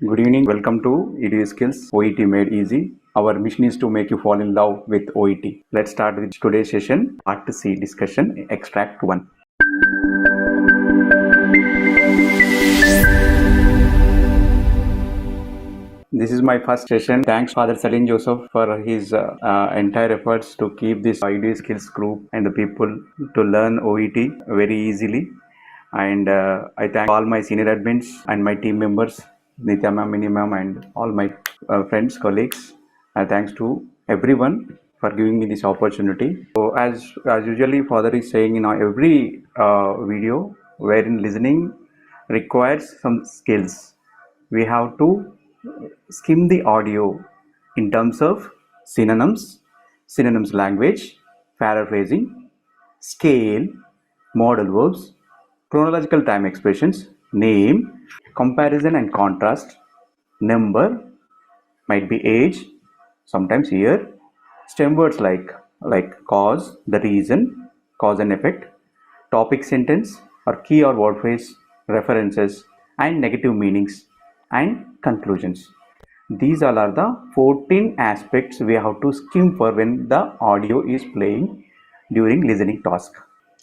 Good evening. Welcome to Edu Skills OET Made Easy. Our mission is to make you fall in love with OET. Let's start with today's session, Part C discussion, Extract 1. This is my first session. Thanks Father Saleen Joseph for his entire efforts to keep this Edu Skills group and the people to learn OET very easily. And I thank all my senior admins and my team members, Nitya ma'am, Mini ma'am, and all my friends, colleagues. Thanks to everyone for giving me this opportunity. So as usually Father is saying in every video, wherein listening requires some skills. We have to skim the audio in terms of synonyms language, paraphrasing, scale, modal verbs, chronological time expressions, name, comparison and contrast, number, might be age, sometimes year, stem words like cause, the reason, cause and effect, topic sentence or key or word phrase, references and negative meanings and conclusions. These all are the 14 aspects we have to skim for when the audio is playing during listening task.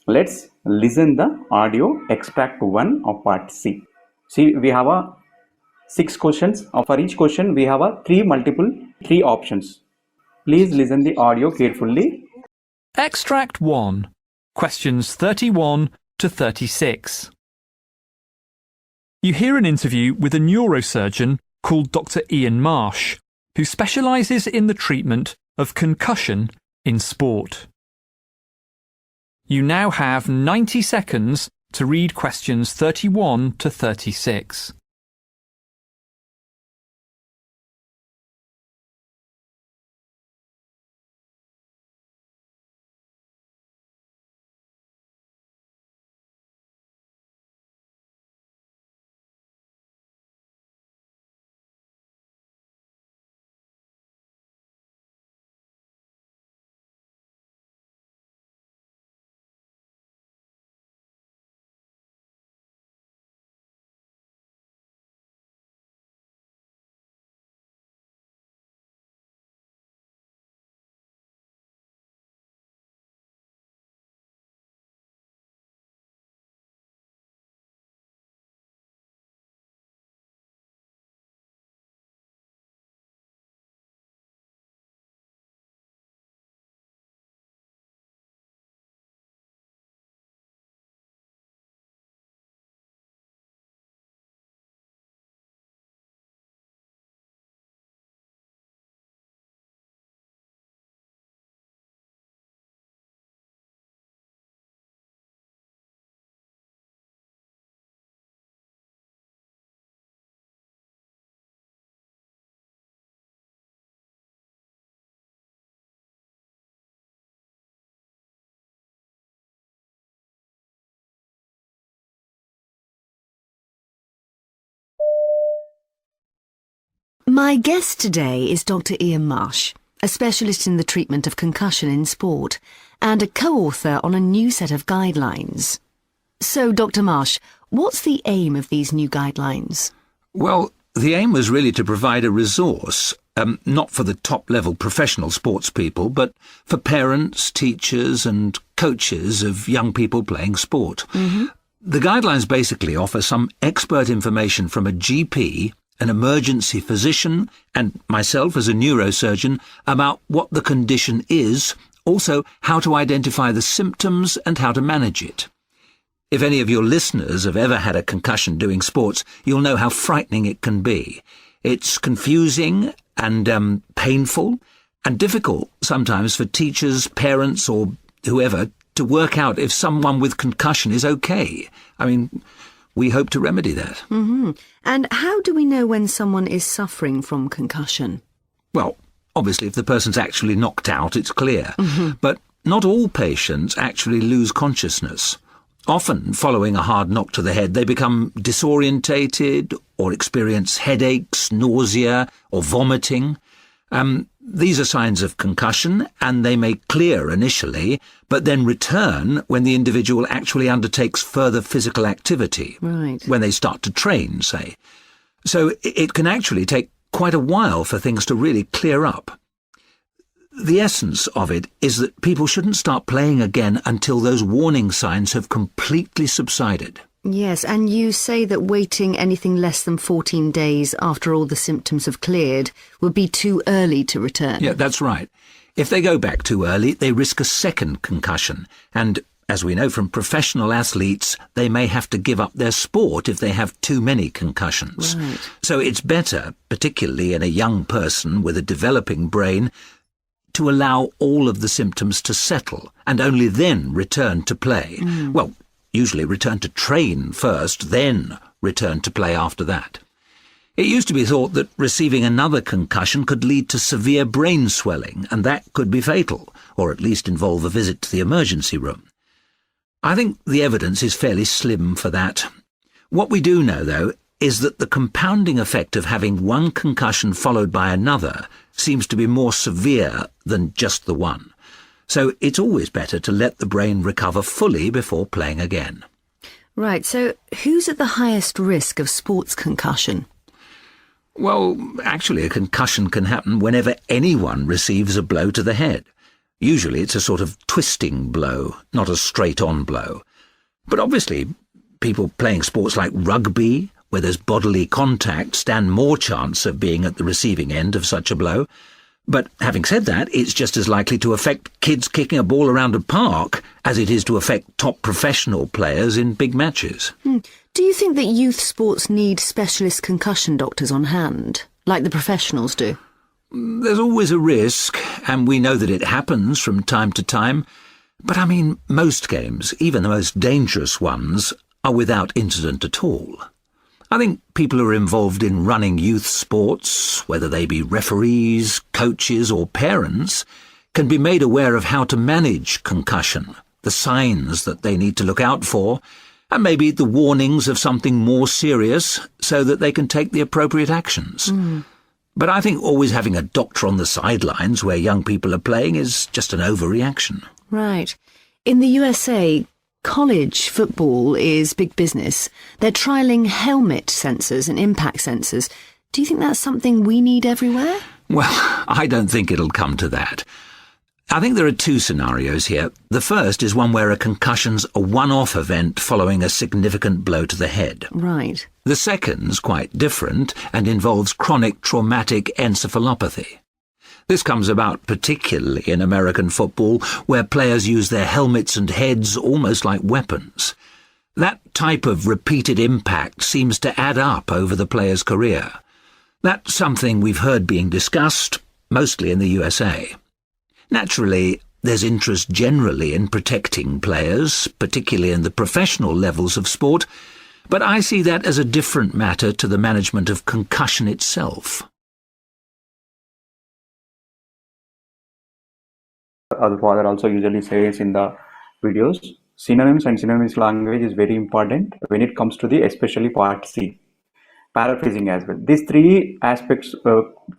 Let's listen the audio extract 1 of part C. See, we have 6 questions. For each question, we have 3 options. Please listen the audio carefully. Extract 1. Questions 31 to 36. You hear an interview with a neurosurgeon called Dr. Ian Marsh, who specialises in the treatment of concussion in sport. You now have 90 seconds to read questions 31 to 36. My guest today is Dr. Ian Marsh, a specialist in the treatment of concussion in sport and a co-author on a new set of guidelines. So, Dr. Marsh, what's the aim of these new guidelines? Well, the aim was really to provide a resource, not for the top-level professional sports people, but for parents, teachers and coaches of young people playing sport. Mm-hmm. The guidelines basically offer some expert information from a GP, an emergency physician, and myself as a neurosurgeon about what the condition is, also how to identify the symptoms and how to manage it. If any of your listeners have ever had a concussion doing sports, you'll know how frightening it can be. It's confusing and painful and difficult sometimes for teachers, parents or whoever to work out if someone with concussion is okay. I mean, we hope to remedy that. Mm-hmm. And how do we know when someone is suffering from concussion? Well, obviously if the person's actually knocked out, it's clear. Mm-hmm. But not all patients actually lose consciousness. Often, following a hard knock to the head, they become disorientated or experience headaches, nausea or vomiting. These are signs of concussion, and they may clear initially, but then return when the individual actually undertakes further physical activity. Right. When they start to train, say. So it can actually take quite a while for things to really clear up. The essence of it is that people shouldn't start playing again until those warning signs have completely subsided. Yes, and you say that waiting anything less than 14 days after all the symptoms have cleared would be too early to return. Yeah, that's right. If they go back too early, they risk a second concussion, and as we know from professional athletes, they may have to give up their sport if they have too many concussions. Right. So it's better, particularly in a young person with a developing brain, to allow all of the symptoms to settle and only then return to play. Well, usually return to train first, then return to play after that. It used to be thought that receiving another concussion could lead to severe brain swelling, and that could be fatal, or at least involve a visit to the emergency room. I think the evidence is fairly slim for that. What we do know, though, is that the compounding effect of having one concussion followed by another seems to be more severe than just the one. So it's always better to let the brain recover fully before playing again. Right, so who's at the highest risk of sports concussion? Well, actually a concussion can happen whenever anyone receives a blow to the head. Usually it's a sort of twisting blow, not a straight-on blow. But obviously, people playing sports like rugby, where there's bodily contact, stand more chance of being at the receiving end of such a blow. But having said that, it's just as likely to affect kids kicking a ball around a park as it is to affect top professional players in big matches. Do you think that youth sports need specialist concussion doctors on hand, like the professionals do? There's always a risk, and we know that it happens from time to time. But I mean, most games, even the most dangerous ones, are without incident at all. I think people who are involved in running youth sports, whether they be referees, coaches or parents, can be made aware of how to manage concussion, the signs that they need to look out for, and maybe the warnings of something more serious so that they can take the appropriate actions. But I think always having a doctor on the sidelines where young people are playing is just an overreaction. Right. In the USA, college football is big business. They're trialling helmet sensors and impact sensors. Do you think that's something we need everywhere? Well, I don't think it'll come to that. I think there are two scenarios here. The first is one where a concussion's a one-off event following a significant blow to the head. Right. The second's quite different and involves chronic traumatic encephalopathy. This comes about particularly in American football, where players use their helmets and heads almost like weapons. That type of repeated impact seems to add up over the player's career. That's something we've heard being discussed, mostly in the USA. Naturally, there's interest generally in protecting players, particularly in the professional levels of sport, but I see that as a different matter to the management of concussion itself. The father also usually says in the videos, synonyms and synonyms language is very important when it comes to the especially part C, paraphrasing as well. These three aspects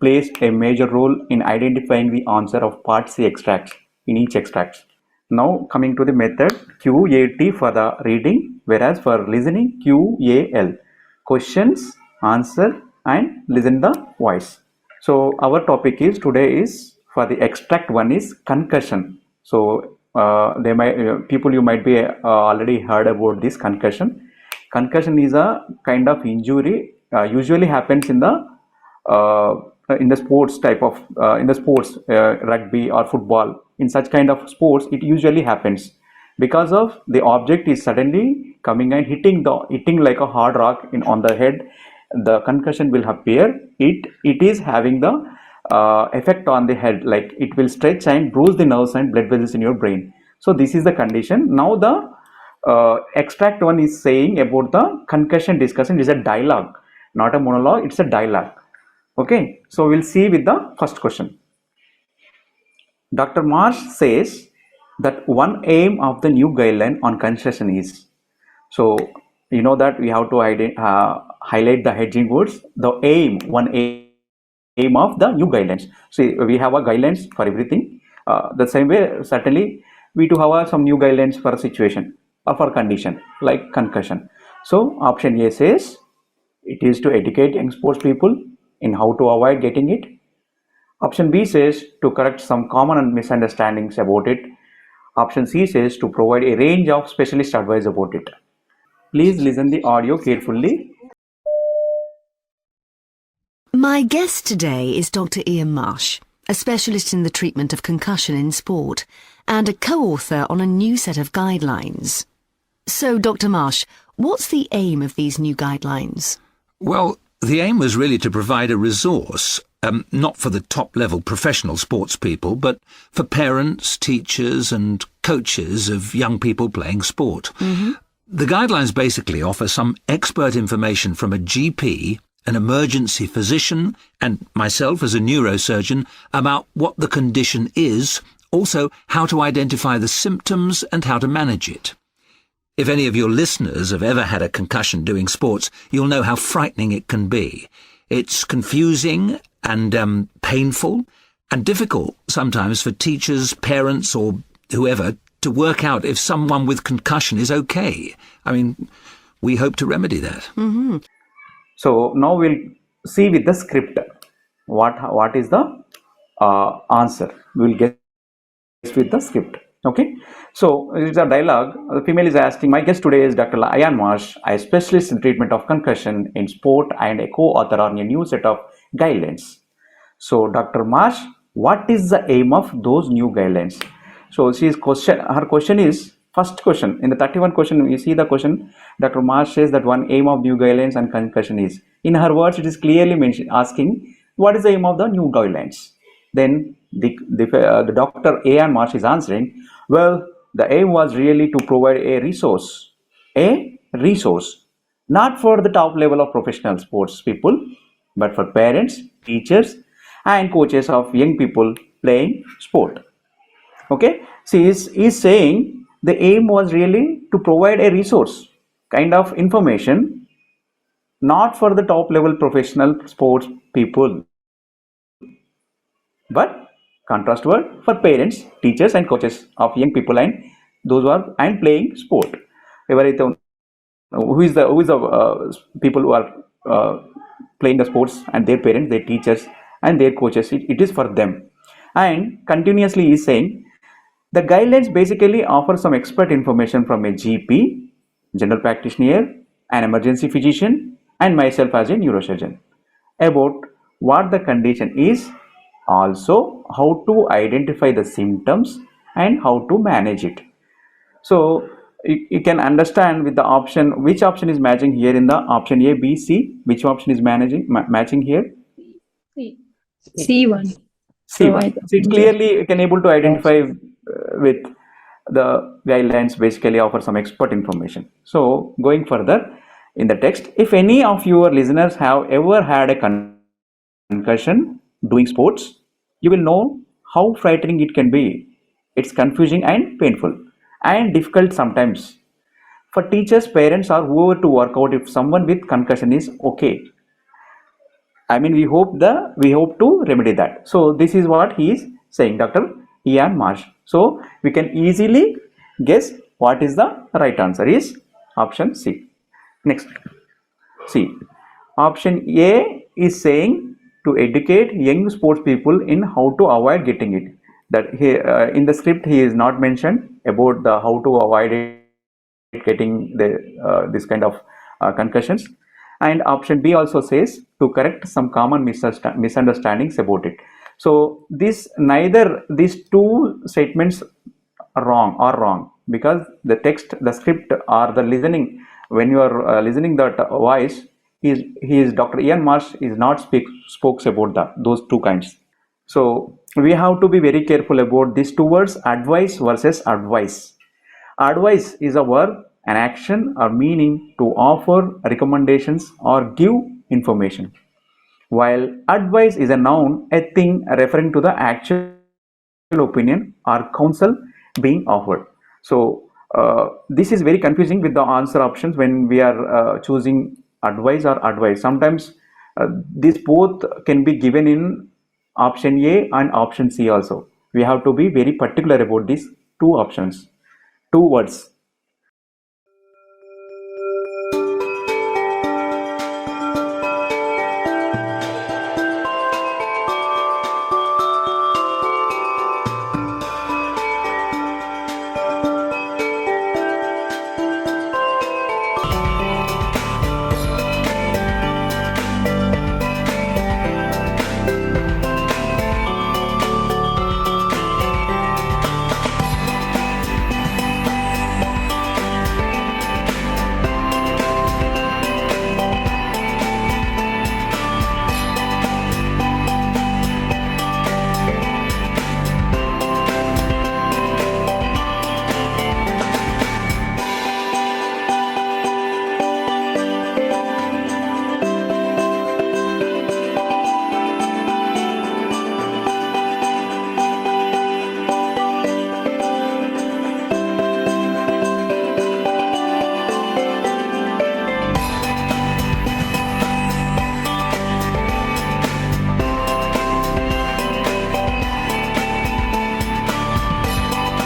plays a major role in identifying the answer of part C extracts in each extract. Now coming to the method, QAT for the reading, whereas for listening, QAL, questions, answer and listen the voice. So our topic is today is for the extract one is concussion. So they might people you might be already heard about this concussion. Concussion is a kind of injury usually happens in the sports type of in the sports rugby or football. In such kind of sports, it usually happens because of the object is suddenly coming and hitting like a hard rock on the head. The concussion will appear. It is having the effect on the head, like it will stretch and bruise the nerves and blood vessels in your brain. So this is the condition. Now the extract one is saying about the concussion discussion is a dialogue, not a monologue, it's a dialogue. Okay, so we'll see with the first question. Dr. Marsh says that one aim of the new guideline on concussion is, so you know that we have to highlight the hedging words, the one aim of the new guidelines. See, we have a guidelines for everything. The same way, certainly, we do have some new guidelines for a situation or for condition like concussion. So, option A says it is to educate young sports people in how to avoid getting it. Option B says to correct some common misunderstandings about it. Option C says to provide a range of specialist advice about it. Please listen the audio carefully. My guest today is Dr. Ian Marsh, a specialist in the treatment of concussion in sport and a co-author on a new set of guidelines. So, Dr. Marsh, what's the aim of these new guidelines? Well, the aim was really to provide a resource, not for the top-level professional sports people, but for parents, teachers and coaches of young people playing sport. The guidelines basically offer some expert information from a GP, an emergency physician, and myself as a neurosurgeon about what the condition is, also how to identify the symptoms and how to manage it. If any of your listeners have ever had a concussion doing sports, you'll know how frightening it can be. It's confusing and painful and difficult sometimes for teachers, parents or whoever to work out if someone with concussion is okay. I mean, we hope to remedy that. So now we'll see with the script what is the answer. We'll guess with the script. Okay. So it's a dialogue. The female is asking, my guest today is Dr. Ian Marsh, a specialist in treatment of concussion in sport and a co-author on a new set of guidelines. So Dr. Marsh, what is the aim of those new guidelines? So her question is, first question, in the 31 question, you see the question, Dr. Marsh says that one aim of new guidelines and concussion is. In her words, it is clearly asking, what is the aim of the new guidelines? Then the Dr. Ian Marsh is answering, well, the aim was really to provide a resource, not for the top level of professional sports people, but for parents, teachers, and coaches of young people playing sport. Okay, so he's saying the aim was really to provide a resource, kind of information, not for the top level professional sports people, but contrast word for parents, teachers, and coaches of young people and those who are playing sport. Who is the people who are playing the sports and their parents, their teachers, and their coaches. It is for them. And continuously he is saying the guidelines basically offer some expert information from a GP, general practitioner, an emergency physician, and myself as a neurosurgeon about what the condition is, also how to identify the symptoms and how to manage it. So you can understand with the option, which option is matching here in the option A, B, C, which option is matching here? C1. C1. So it clearly can able to identify with the guidelines basically offer some expert information. So going further in the text, if any of your listeners have ever had a concussion doing sports, you will know how frightening it can be. It's confusing and painful and difficult sometimes for teachers, parents, or whoever to work out if someone with concussion is okay. I mean, we hope to remedy that. So this is what he is saying, Dr. Ian Marsh. So we can easily guess what is the right answer is option C. Next, C. Option A is saying to educate young sports people in how to avoid getting it. That in the script he is not mentioned about the how to avoid it getting this kind of concussions. And option B also says to correct some common misunderstandings about it. So neither these two statements are wrong because the text, the script, or the listening, when you are listening that voice, Dr. Ian Marsh is not spokes about those two kinds. So we have to be very careful about these two words, advice versus advice. Advice is a verb, an action or meaning to offer recommendations or give information, while advice is a noun, a thing referring to the actual opinion or counsel being offered. So this is very confusing with the answer options when we are choosing advice or advice. Sometimes these both can be given in option A and option C also. We have to be very particular about these two options, two words.